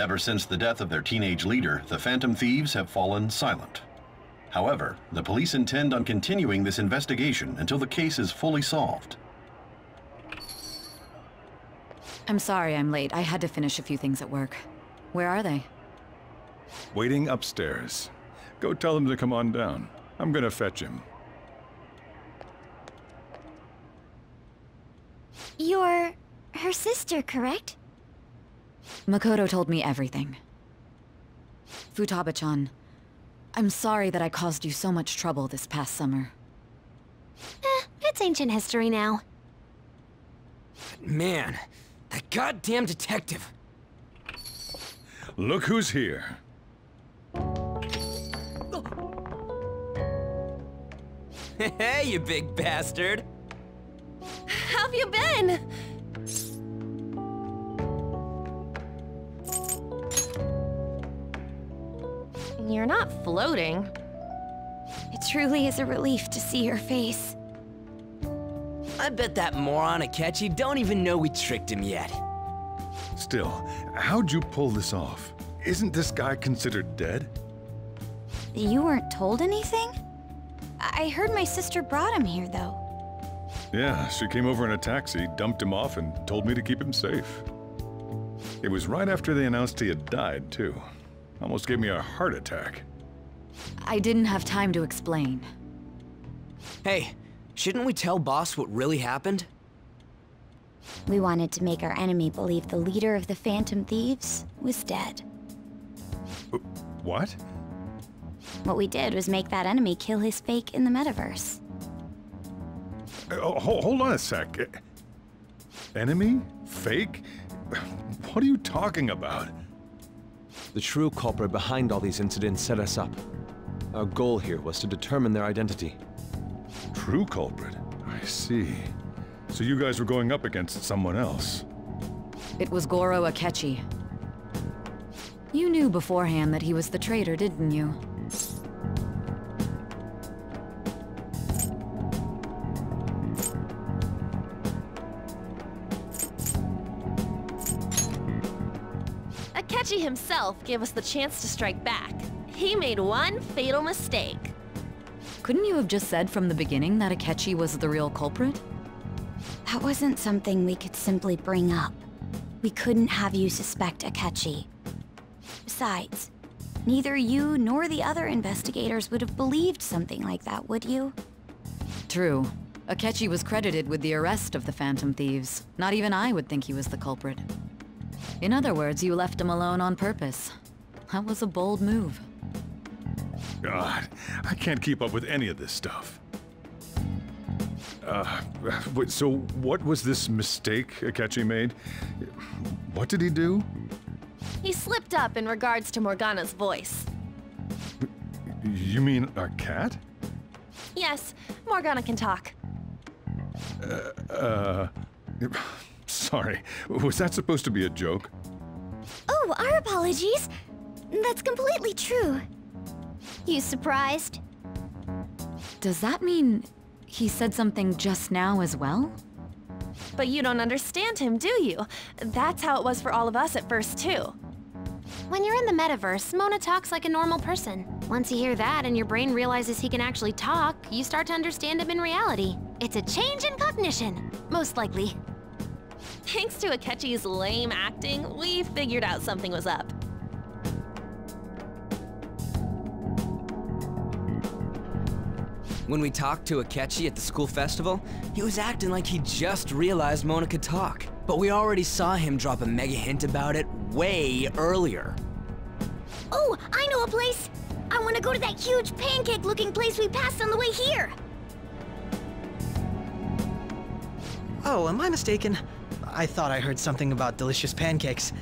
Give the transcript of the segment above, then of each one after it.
Ever since the death of their teenage leader, the Phantom Thieves have fallen silent. However, the police intend on continuing this investigation until the case is fully solved. I'm sorry I'm late. I had to finish a few things at work. Where are they? Waiting upstairs. Go tell them to come on down. I'm gonna fetch him. You're her sister, correct? Makoto told me everything. Futaba-chan, I'm sorry that I caused you so much trouble this past summer. It's ancient history now. Man, that goddamn detective. Look who's here. Hey, you big bastard. How have you been? You're not floating. It truly is a relief to see your face. I bet that moron Akechi don't even know we tricked him yet. Still, how'd you pull this off? Isn't this guy considered dead? You weren't told anything? I heard my sister brought him here, though. Yeah, she came over in a taxi, dumped him off, and told me to keep him safe. It was right after they announced he had died, too. Almost gave me a heart attack. I didn't have time to explain. Hey, shouldn't we tell Boss what really happened? We wanted to make our enemy believe the leader of the Phantom Thieves was dead. What? What we did was make that enemy kill his fake in the metaverse. Hold on a sec. Enemy? Fake? What are you talking about? The true culprit behind all these incidents set us up. Our goal here was to determine their identity. True culprit? I see. So you guys were going up against someone else. It was Goro Akechi. You knew beforehand that he was the traitor, didn't you? Akechi himself gave us the chance to strike back. He made one fatal mistake. Couldn't you have just said from the beginning that Akechi was the real culprit? That wasn't something we could simply bring up. We couldn't have you suspect Akechi. Besides, neither you nor the other investigators would have believed something like that, would you? True. Akechi was credited with the arrest of the Phantom Thieves. Not even I would think he was the culprit. In other words, you left him alone on purpose. That was a bold move. God, I can't keep up with any of this stuff. So what was this mistake Akechi made? What did he do? He slipped up in regards to Morgana's voice. You mean our cat? Yes, Morgana can talk. Sorry, was that supposed to be a joke? Oh, our apologies. That's completely true. You surprised? Does that mean he said something just now as well? But you don't understand him, do you? That's how it was for all of us at first, too. When you're in the metaverse, Mona talks like a normal person. Once you hear that and your brain realizes he can actually talk, you start to understand him in reality. It's a change in cognition, most likely. Thanks to Akechi's lame acting, we figured out something was up. When we talked to Akechi at the school festival, he was acting like he just realized Mona could talk. But we already saw him drop a mega hint about it way earlier. Oh, I know a place! I want to go to that huge pancake-looking place we passed on the way here! Oh, am I mistaken? I thought I heard something about delicious pancakes.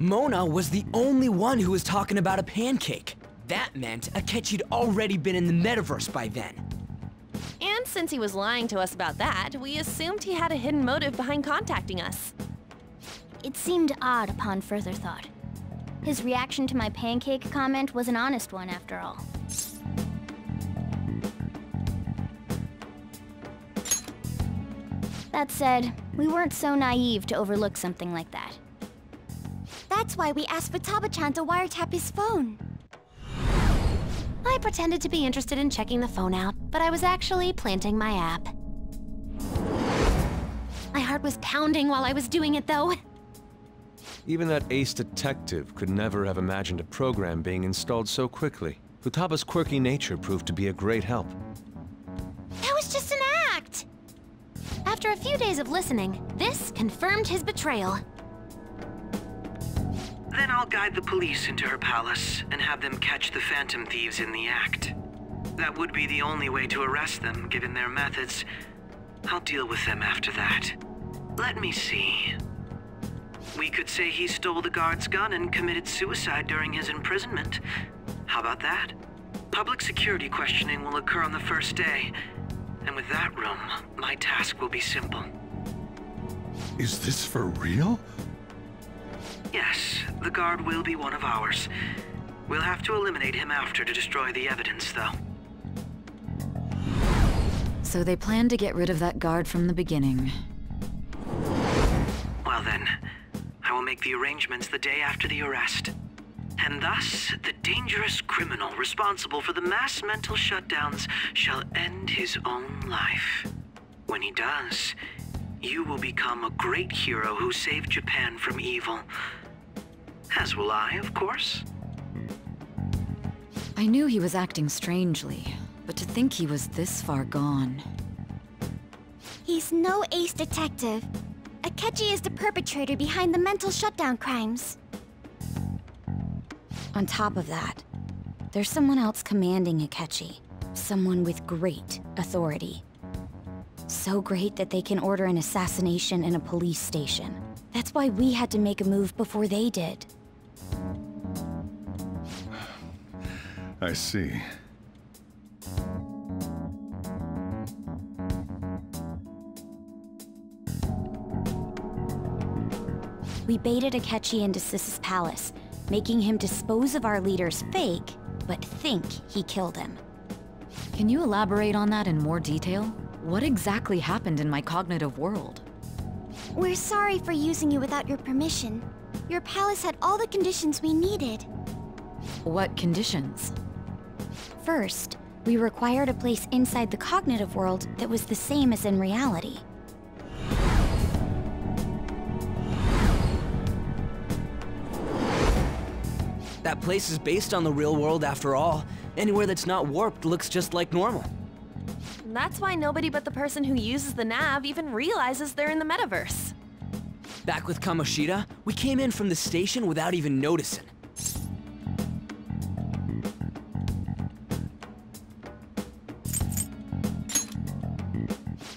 Mona was the only one who was talking about a pancake. That meant Akechi'd already been in the metaverse by then. And since he was lying to us about that, we assumed he had a hidden motive behind contacting us. It seemed odd upon further thought. His reaction to my pancake comment was an honest one, after all. That said, we weren't so naive to overlook something like that. That's why we asked Futaba-chan to wiretap his phone. I pretended to be interested in checking the phone out, but I was actually planting my app. My heart was pounding while I was doing it, though. Even that ace detective could never have imagined a program being installed so quickly. Futaba's quirky nature proved to be a great help. That was just an act! After a few days of listening, this confirmed his betrayal. Then I'll guide the police into her palace and have them catch the Phantom Thieves in the act. That would be the only way to arrest them, given their methods. I'll deal with them after that. Let me see. We could say he stole the guard's gun and committed suicide during his imprisonment. How about that? Public security questioning will occur on the first day. And with that room, my task will be simple. Is this for real? Yes, the guard will be one of ours. We'll have to eliminate him after to destroy the evidence, though. So they planned to get rid of that guard from the beginning. will make the arrangements the day after the arrest. And thus, the dangerous criminal responsible for the mass mental shutdowns shall end his own life. When he does, you will become a great hero who saved Japan from evil. As will I, of course. I knew he was acting strangely, but to think he was this far gone. He's no ace detective. Akechi is the perpetrator behind the mental shutdown crimes. On top of that, there's someone else commanding Akechi. Someone with great authority. So great that they can order an assassination in a police station. That's why we had to make a move before they did. I see. We baited Akechi into Sis's palace, making him dispose of our leader's fake, but think he killed him. Can you elaborate on that in more detail? What exactly happened in my cognitive world? We're sorry for using you without your permission. Your palace had all the conditions we needed. What conditions? First, we required a place inside the cognitive world that was the same as in reality. That place is based on the real world after all. Anywhere that's not warped looks just like normal. That's why nobody but the person who uses the nav even realizes they're in the metaverse. Back with Kamoshida, we came in from the station without even noticing.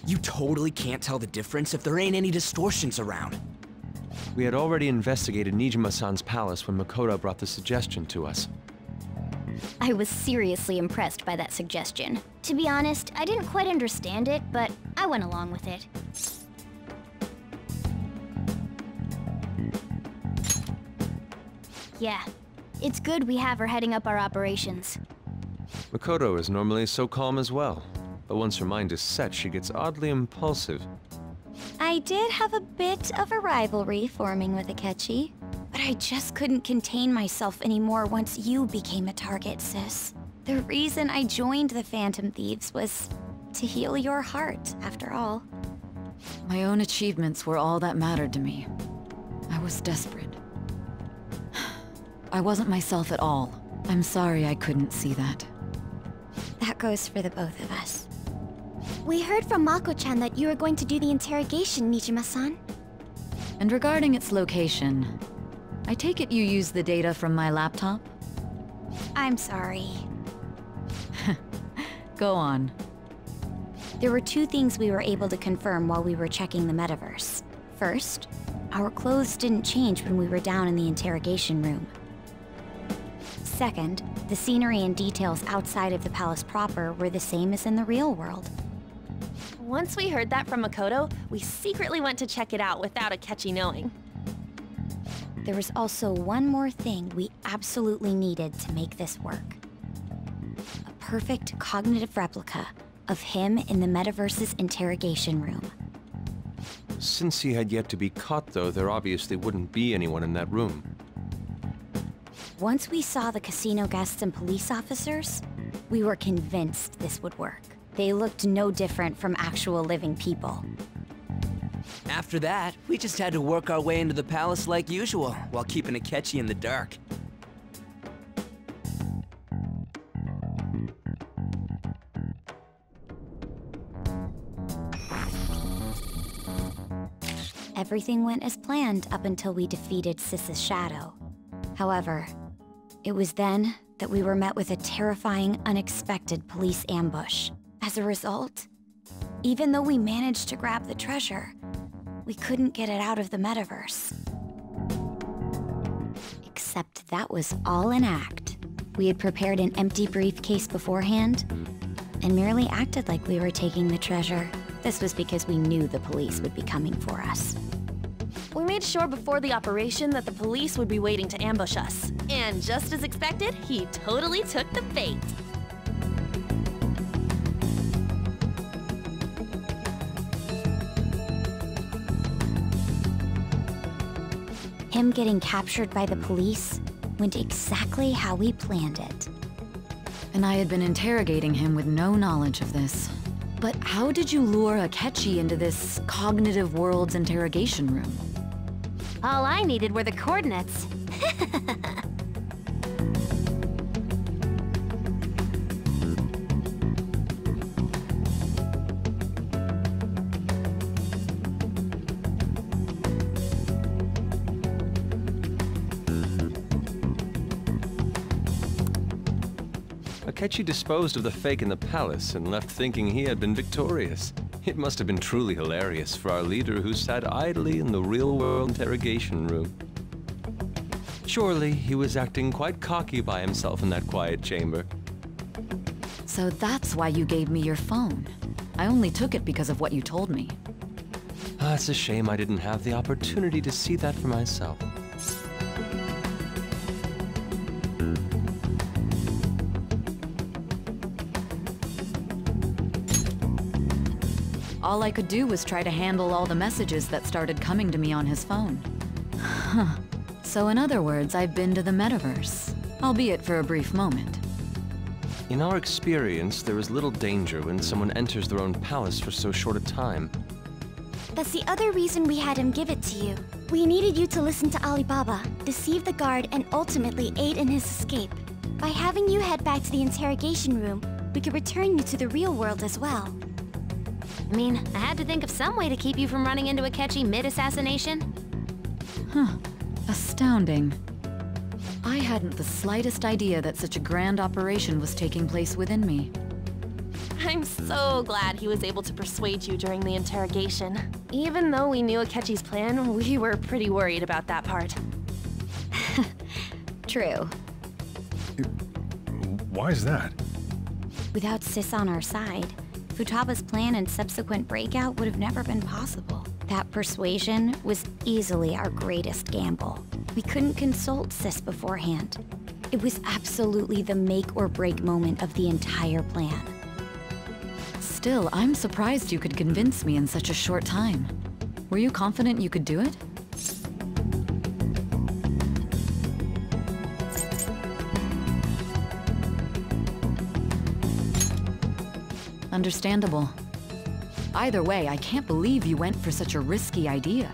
You totally can't tell the difference if there ain't any distortions around. We had already investigated Nijima-san's palace when Makoto brought the suggestion to us. I was seriously impressed by that suggestion. To be honest, I didn't quite understand it, but I went along with it. Yeah, it's good we have her heading up our operations. Makoto is normally so calm as well, but once her mind is set, she gets oddly impulsive. I did have a bit of a rivalry forming with Akechi, but I just couldn't contain myself anymore once you became a target, sis. The reason I joined the Phantom Thieves was to heal your heart, after all. My own achievements were all that mattered to me. I was desperate. I wasn't myself at all. I'm sorry I couldn't see that. That goes for the both of us. We heard from Mako-chan that you were going to do the interrogation, Nijima-san. And regarding its location, I take it you used the data from my laptop? I'm sorry. Go on. There were two things we were able to confirm while we were checking the metaverse. First, our clothes didn't change when we were down in the interrogation room. Second, the scenery and details outside of the palace proper were the same as in the real world. Once we heard that from Makoto, we secretly went to check it out without Akechi knowing. There was also one more thing we absolutely needed to make this work. A perfect cognitive replica of him in the metaverse's interrogation room. Since he had yet to be caught, though, there obviously wouldn't be anyone in that room. Once we saw the casino guests and police officers, we were convinced this would work. They looked no different from actual living people. After that, we just had to work our way into the palace like usual, while keeping Akechi in the dark. Everything went as planned up until we defeated Sis's shadow. However, it was then that we were met with a terrifying, unexpected police ambush. As a result, even though we managed to grab the treasure, we couldn't get it out of the metaverse. Except that was all an act. We had prepared an empty briefcase beforehand and merely acted like we were taking the treasure. This was because we knew the police would be coming for us. We made sure before the operation that the police would be waiting to ambush us. And just as expected, he totally took the bait. Him getting captured by the police went exactly how we planned it. And I had been interrogating him with no knowledge of this. But how did you lure Akechi into this cognitive world's interrogation room? All I needed were the coordinates. Akechi disposed of the fake in the palace and left thinking he had been victorious. It must have been truly hilarious for our leader who sat idly in the real-world interrogation room. Surely he was acting quite cocky by himself in that quiet chamber. So that's why you gave me your phone. I only took it because of what you told me. It's a shame I didn't have the opportunity to see that for myself. All I could do was try to handle all the messages that started coming to me on his phone. Huh. So in other words, I've been to the metaverse, albeit for a brief moment. In our experience, there is little danger when someone enters their own palace for so short a time. That's the other reason we had him give it to you. We needed you to listen to Alibaba, deceive the guard, and ultimately aid in his escape. By having you head back to the interrogation room, we could return you to the real world as well. I mean, I had to think of some way to keep you from running into Akechi mid-assassination. Huh. Astounding. I hadn't the slightest idea that such a grand operation was taking place within me. I'm so glad he was able to persuade you during the interrogation. Even though we knew Akechi's plan, we were pretty worried about that part. True. Why is that? Without Sis on our side, Futaba's plan and subsequent breakout would have never been possible. That persuasion was easily our greatest gamble. We couldn't consult Sis beforehand. It was absolutely the make or break moment of the entire plan. Still, I'm surprised you could convince me in such a short time. Were you confident you could do it? Understandable. Either way, I can't believe you went for such a risky idea.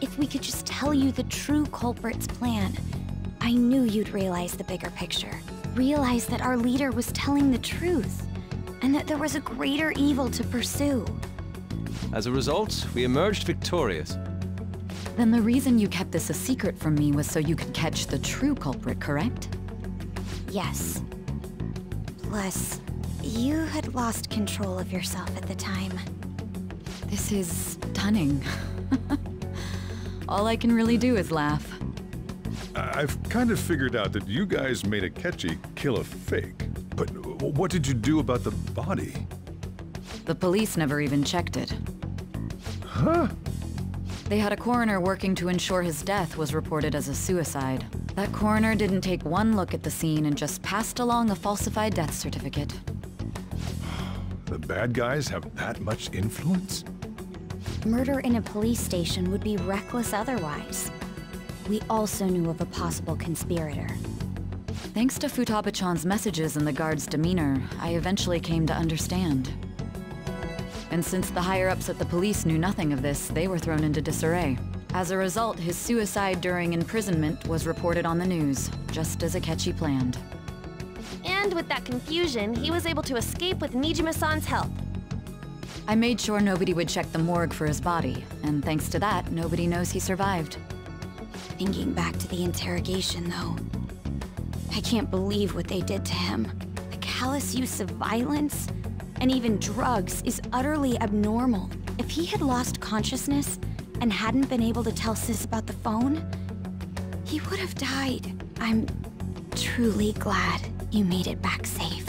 If we could just tell you the true culprit's plan, I knew you'd realize the bigger picture. Realize that our leader was telling the truth, and that there was a greater evil to pursue. As a result, we emerged victorious. Then the reason you kept this a secret from me was so you could catch the true culprit, correct? Yes. Plus, you had lost control of yourself at the time. This is stunning. All I can really do is laugh. I've kind of figured out that you guys made Akechi kill a fake. But what did you do about the body? The police never even checked it. Huh? They had a coroner working to ensure his death was reported as a suicide. That coroner didn't take one look at the scene and just passed along a falsified death certificate. The bad guys have that much influence? Murder in a police station would be reckless otherwise. We also knew of a possible conspirator. Thanks to Futaba-chan's messages and the guard's demeanor, I eventually came to understand. And since the higher-ups at the police knew nothing of this, they were thrown into disarray. As a result, his suicide during imprisonment was reported on the news, just as Akechi planned. And with that confusion, he was able to escape with Nijima-san's help. I made sure nobody would check the morgue for his body, and thanks to that, nobody knows he survived. Thinking back to the interrogation, though, I can't believe what they did to him. The callous use of violence, and even drugs, is utterly abnormal. If he had lost consciousness and hadn't been able to tell Sis about the phone, he would have died. I'm truly glad you made it back safe.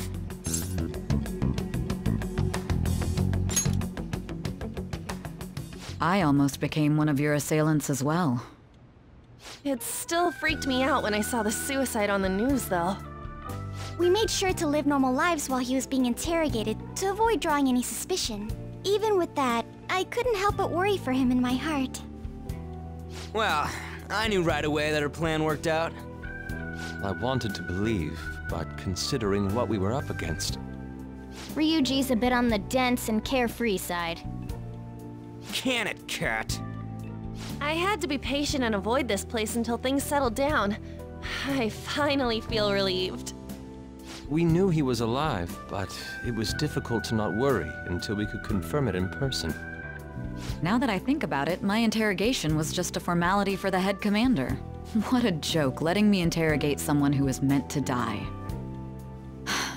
I almost became one of your assailants as well. It still freaked me out when I saw the suicide on the news, though. We made sure to live normal lives while he was being interrogated to avoid drawing any suspicion. Even with that, I couldn't help but worry for him in my heart. Well, I knew right away that her plan worked out. I wanted to believe, but considering what we were up against... Ryuji's a bit on the dense and carefree side. Can it, Cat? I had to be patient and avoid this place until things settled down. I finally feel relieved. We knew he was alive, but it was difficult to not worry until we could confirm it in person. Now that I think about it, my interrogation was just a formality for the head commander. What a joke, letting me interrogate someone who was meant to die.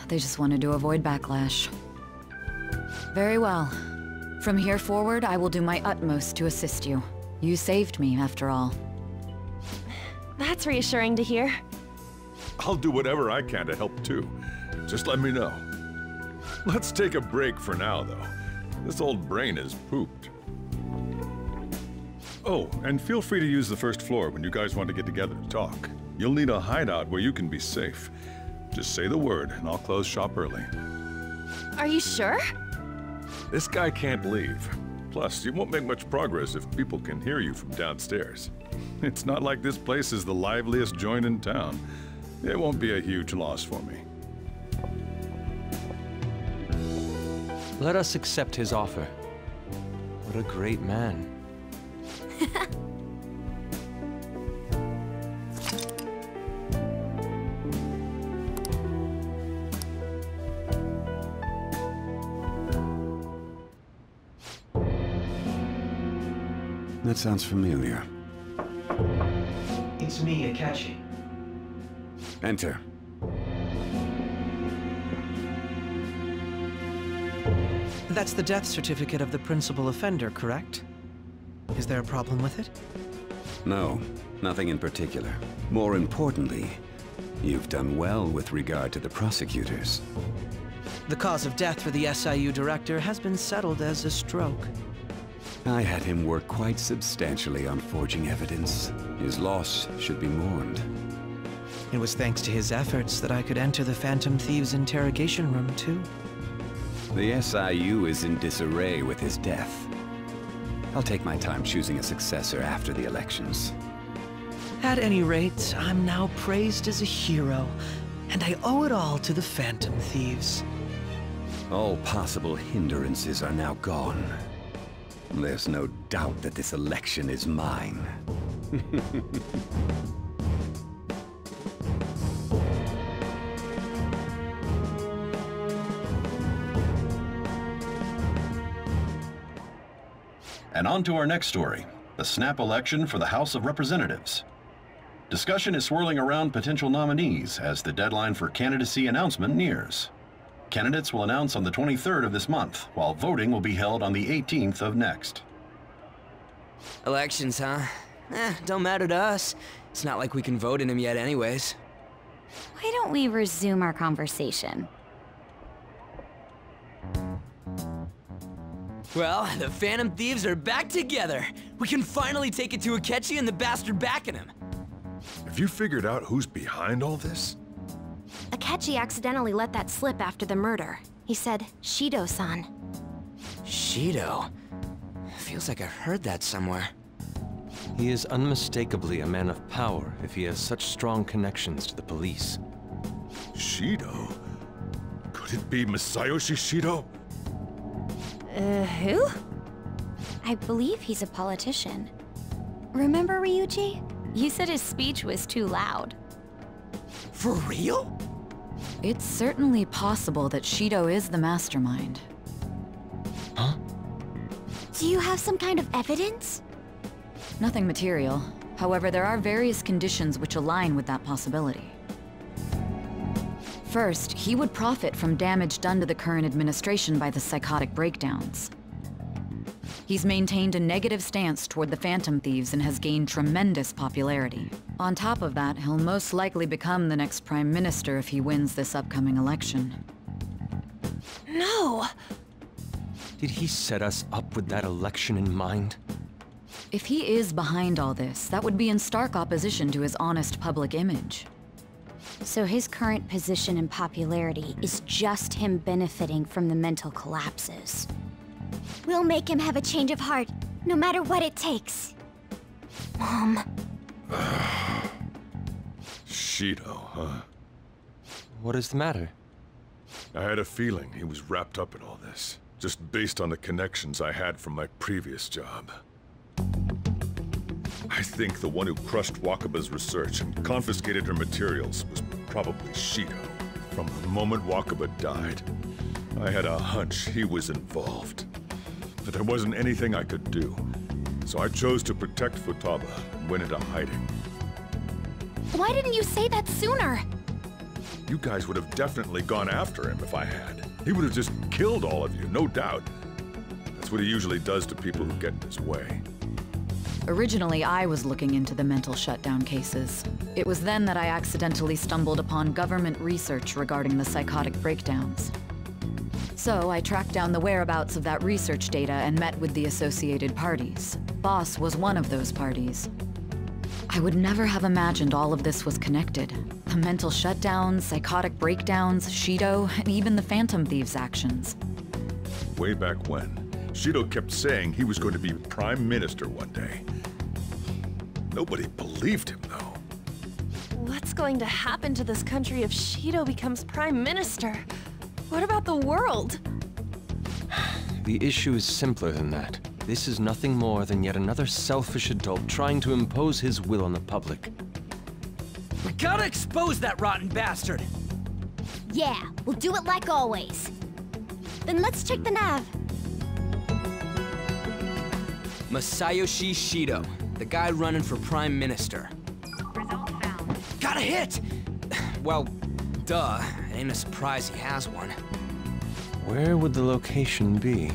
They just wanted to avoid backlash. Very well. From here forward, I will do my utmost to assist you. You saved me, after all. That's reassuring to hear. I'll do whatever I can to help too. Just let me know. Let's take a break for now, though. This old brain is pooped. Oh, and feel free to use the first floor when you guys want to get together to talk. You'll need a hideout where you can be safe. Just say the word, and I'll close shop early. Are you sure? This guy can't leave. Plus, you won't make much progress if people can hear you from downstairs. It's not like this place is the liveliest joint in town. It won't be a huge loss for me. Let us accept his offer. What a great man. That sounds familiar. It's me, Akechi. Enter. That's the death certificate of the principal offender, correct? Is there a problem with it? No, nothing in particular. More importantly, you've done well with regard to the prosecutors. The cause of death for the SIU director has been settled as a stroke. I had him work quite substantially on forging evidence. His loss should be mourned. It was thanks to his efforts that I could enter the Phantom Thieves' interrogation room, too. The SIU is in disarray with his death. I'll take my time choosing a successor after the elections. At any rate, I'm now praised as a hero, and I owe it all to the Phantom Thieves. All possible hindrances are now gone. There's no doubt that this election is mine. And on to our next story, the snap election for the House of Representatives. Discussion is swirling around potential nominees as the deadline for candidacy announcement nears. Candidates will announce on the 23rd of this month, while voting will be held on the 18th of next. Elections, huh? Don't matter to us. It's not like we can vote in them yet anyways. Why don't we resume our conversation? Well, the Phantom Thieves are back together. We can finally take it to Akechi and the bastard backing him. Have you figured out who's behind all this? Akechi accidentally let that slip after the murder. He said, Shido-san. Shido? Feels like I heard that somewhere. He is unmistakably a man of power if he has such strong connections to the police. Shido? Could it be Masayoshi Shido? Who? I believe he's a politician. Remember, Ryuji? You said his speech was too loud. For real? It's certainly possible that Shido is the mastermind. Huh? Do you have some kind of evidence? Nothing material. However, there are various conditions which align with that possibility. First, he would profit from damage done to the current administration by the psychotic breakdowns. He's maintained a negative stance toward the Phantom Thieves and has gained tremendous popularity. On top of that, he'll most likely become the next Prime Minister if he wins this upcoming election. No! Did he set us up with that election in mind? If he is behind all this, that would be in stark opposition to his honest public image. So his current position and popularity is just him benefiting from the mental collapses. We'll make him have a change of heart, no matter what it takes. Mom. Shido, huh? What is the matter? I had a feeling he was wrapped up in all this, just based on the connections I had from my previous job. I think the one who crushed Wakaba's research and confiscated her materials was probably Shido. From the moment Wakaba died, I had a hunch he was involved. But there wasn't anything I could do, so I chose to protect Futaba and went into hiding. Why didn't you say that sooner? You guys would have definitely gone after him if I had. He would have just killed all of you, no doubt. That's what he usually does to people who get in his way. Originally, I was looking into the mental shutdown cases. It was then that I accidentally stumbled upon government research regarding the psychotic breakdowns. So I tracked down the whereabouts of that research data and met with the associated parties. Boss was one of those parties. I would never have imagined all of this was connected. The mental shutdowns, psychotic breakdowns, Shido, and even the Phantom Thieves' actions. Way back when, Shido kept saying he was going to be Prime Minister one day. Nobody believed him, though. What's going to happen to this country if Shido becomes Prime Minister? What about the world? The issue is simpler than that. This is nothing more than yet another selfish adult trying to impose his will on the public. We gotta expose that rotten bastard! Yeah, we'll do it like always. Then let's check the nav. Masayoshi Shido, the guy running for Prime Minister. Result found. Got a hit! Well, duh. It ain't a surprise he has one. Where would the location be?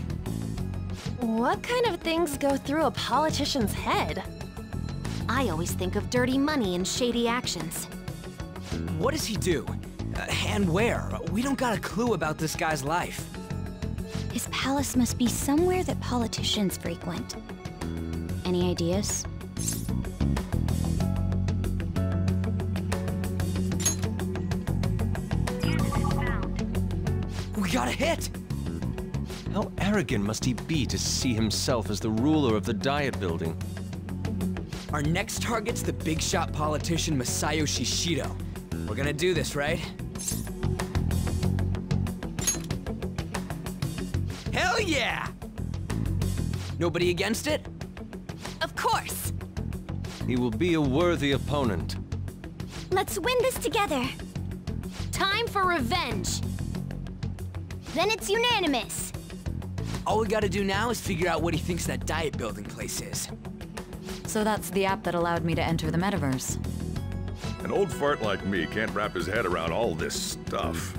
What kind of things go through a politician's head? I always think of dirty money and shady actions. What does he do? And where? We don't got a clue about this guy's life. His palace must be somewhere that politicians frequent. Any ideas? We got a hit! How arrogant must he be to see himself as the ruler of the Diet Building? Our next target's the big shot politician Masayoshi Shido. We're gonna do this, right? Hell yeah! Nobody against it? Of course! He will be a worthy opponent. Let's win this together. Time for revenge. Then it's unanimous. All we gotta do now is figure out what he thinks that Diet Building place is. So that's the app that allowed me to enter the metaverse. An old fart like me can't wrap his head around all this stuff.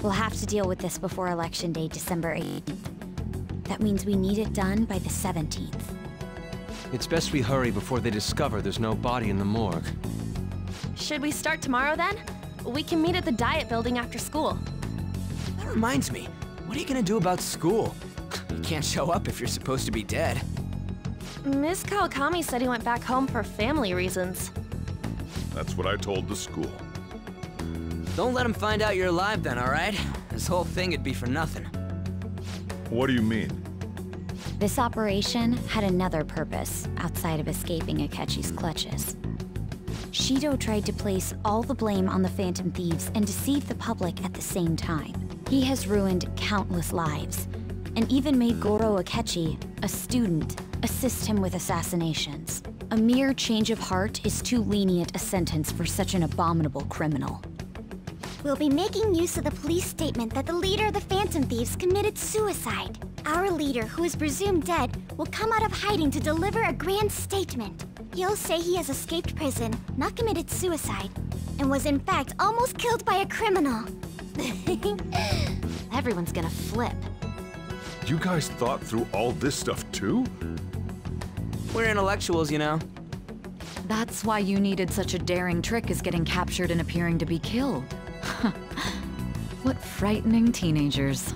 We'll have to deal with this before Election Day, December 8th. That means we need it done by the 17th. It's best we hurry before they discover there's no body in the morgue. Should we start tomorrow then? We can meet at the Diet Building after school. That reminds me, what are you gonna do about school? You can't show up if you're supposed to be dead. Miss Kawakami said he went back home for family reasons. That's what I told the school. Don't let him find out you're alive then, alright? This whole thing would be for nothing. What do you mean? This operation had another purpose outside of escaping Akechi's clutches. Shido tried to place all the blame on the Phantom Thieves and deceive the public at the same time. He has ruined countless lives, and even made Goro Akechi, a student, assist him with assassinations. A mere change of heart is too lenient a sentence for such an abominable criminal. We'll be making use of the police statement that the leader of the Phantom Thieves committed suicide. Our leader, who is presumed dead, will come out of hiding to deliver a grand statement. He'll say he has escaped prison, not committed suicide, and was in fact almost killed by a criminal. Everyone's gonna flip. You guys thought through all this stuff too? We're intellectuals, you know. That's why you needed such a daring trick as getting captured and appearing to be killed. What frightening teenagers.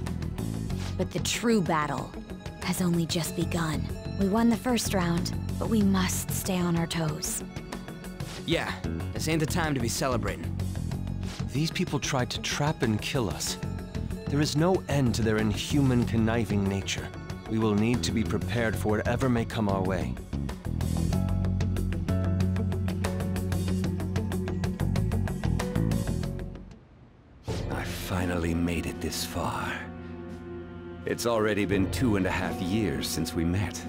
But the true battle has only just begun. We won the first round, but we must stay on our toes. Yeah, this ain't the time to be celebrating. These people tried to trap and kill us. There is no end to their inhuman, conniving nature. We will need to be prepared for whatever may come our way. finally made it this far. It's already been 2.5 years since we met.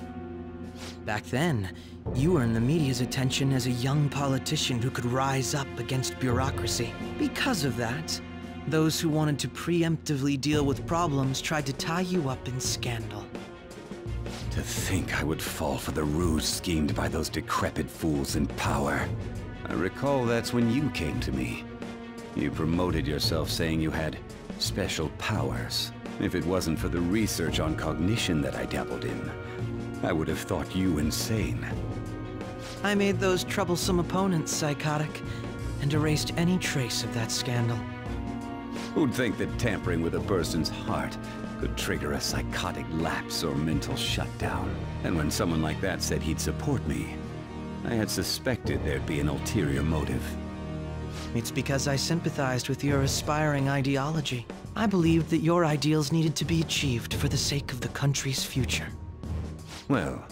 Back then, you earned the media's attention as a young politician who could rise up against bureaucracy. Because of that, those who wanted to preemptively deal with problems tried to tie you up in scandal. To think I would fall for the ruse schemed by those decrepit fools in power. I recall that's when you came to me. You promoted yourself saying you had special powers. If it wasn't for the research on cognition that I dabbled in, I would have thought you insane. I made those troublesome opponents psychotic and erased any trace of that scandal. Who'd think that tampering with a person's heart could trigger a psychotic lapse or mental shutdown? And when someone like that said he'd support me, I had suspected there'd be an ulterior motive. It's because I sympathized with your aspiring ideology. I believed that your ideals needed to be achieved for the sake of the country's future. Well,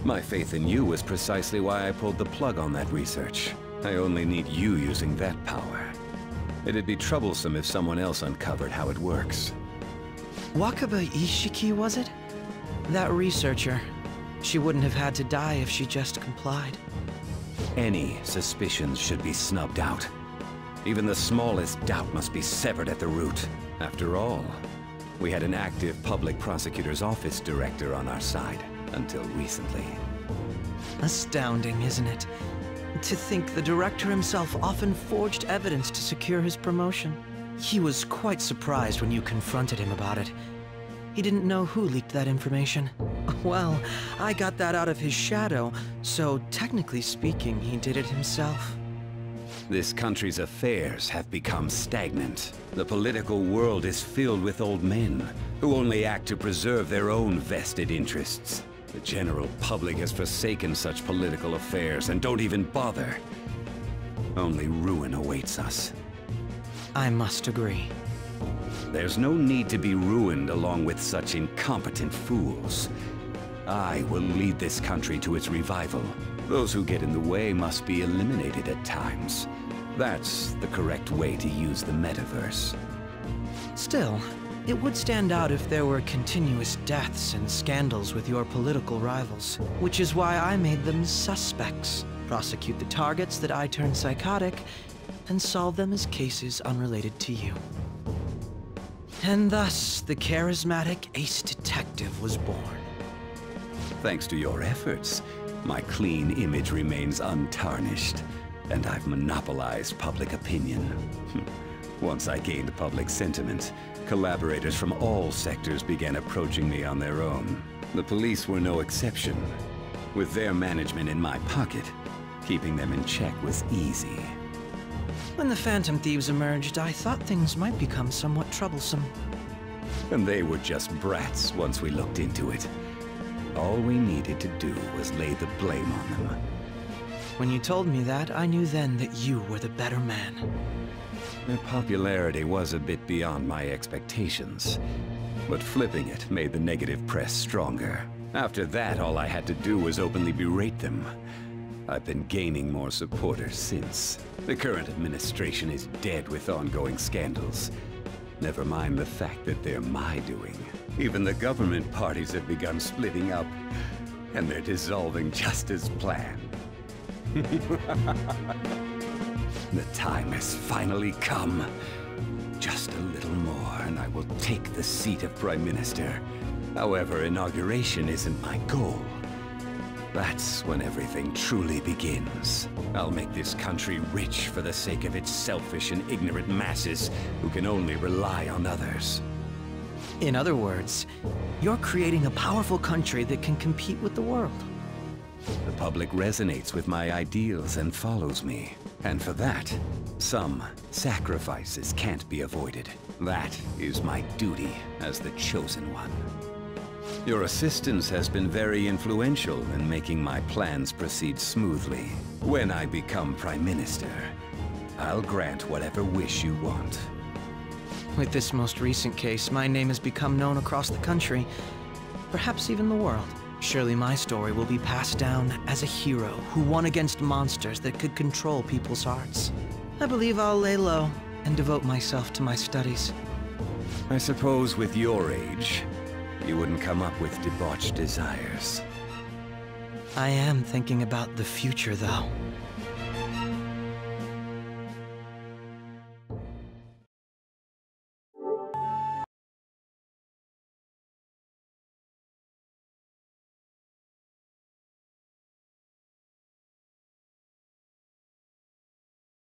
my faith in you was precisely why I pulled the plug on that research. I only need you using that power. It'd be troublesome if someone else uncovered how it works. Wakaba Ishiki, was it? That researcher. She wouldn't have had to die if she just complied. Any suspicions should be snubbed out. Even the smallest doubt must be severed at the root. After all, we had an active public prosecutor's office director on our side, until recently. Astounding, isn't it? To think the director himself often forged evidence to secure his promotion. He was quite surprised when you confronted him about it. He didn't know who leaked that information. Well, I got that out of his shadow, so technically speaking, he did it himself. This country's affairs have become stagnant. The political world is filled with old men who only act to preserve their own vested interests. The general public has forsaken such political affairs and don't even bother. Only ruin awaits us. I must agree. There's no need to be ruined along with such incompetent fools. I will lead this country to its revival. Those who get in the way must be eliminated at times. That's the correct way to use the metaverse. Still, it would stand out if there were continuous deaths and scandals with your political rivals, which is why I made them suspects. Prosecute the targets that I turned psychotic, and solve them as cases unrelated to you. And thus, the charismatic ace detective was born. Thanks to your efforts, my clean image remains untarnished, and I've monopolized public opinion. Once I gained public sentiment, collaborators from all sectors began approaching me on their own. The police were no exception. With their management in my pocket, keeping them in check was easy. When the Phantom Thieves emerged, I thought things might become somewhat troublesome. And they were just brats once we looked into it. All we needed to do was lay the blame on them. When you told me that, I knew then that you were the better man. Their popularity was a bit beyond my expectations, but flipping it made the negative press stronger. After that, all I had to do was openly berate them. I've been gaining more supporters since. The current administration is dead with ongoing scandals. Never mind the fact that they're my doing. Even the government parties have begun splitting up, and they're dissolving just as planned. The time has finally come. Just a little more, and I will take the seat of Prime Minister. However, inauguration isn't my goal. That's when everything truly begins. I'll make this country rich for the sake of its selfish and ignorant masses who can only rely on others. In other words, you're creating a powerful country that can compete with the world. The public resonates with my ideals and follows me. And for that, some sacrifices can't be avoided. That is my duty as the chosen one. Your assistance has been very influential in making my plans proceed smoothly. When I become Prime Minister, I'll grant whatever wish you want. With this most recent case, my name has become known across the country, perhaps even the world. Surely my story will be passed down as a hero who won against monsters that could control people's hearts. I believe I'll lay low and devote myself to my studies. I suppose with your age, you wouldn't come up with debauched desires. I am thinking about the future, though.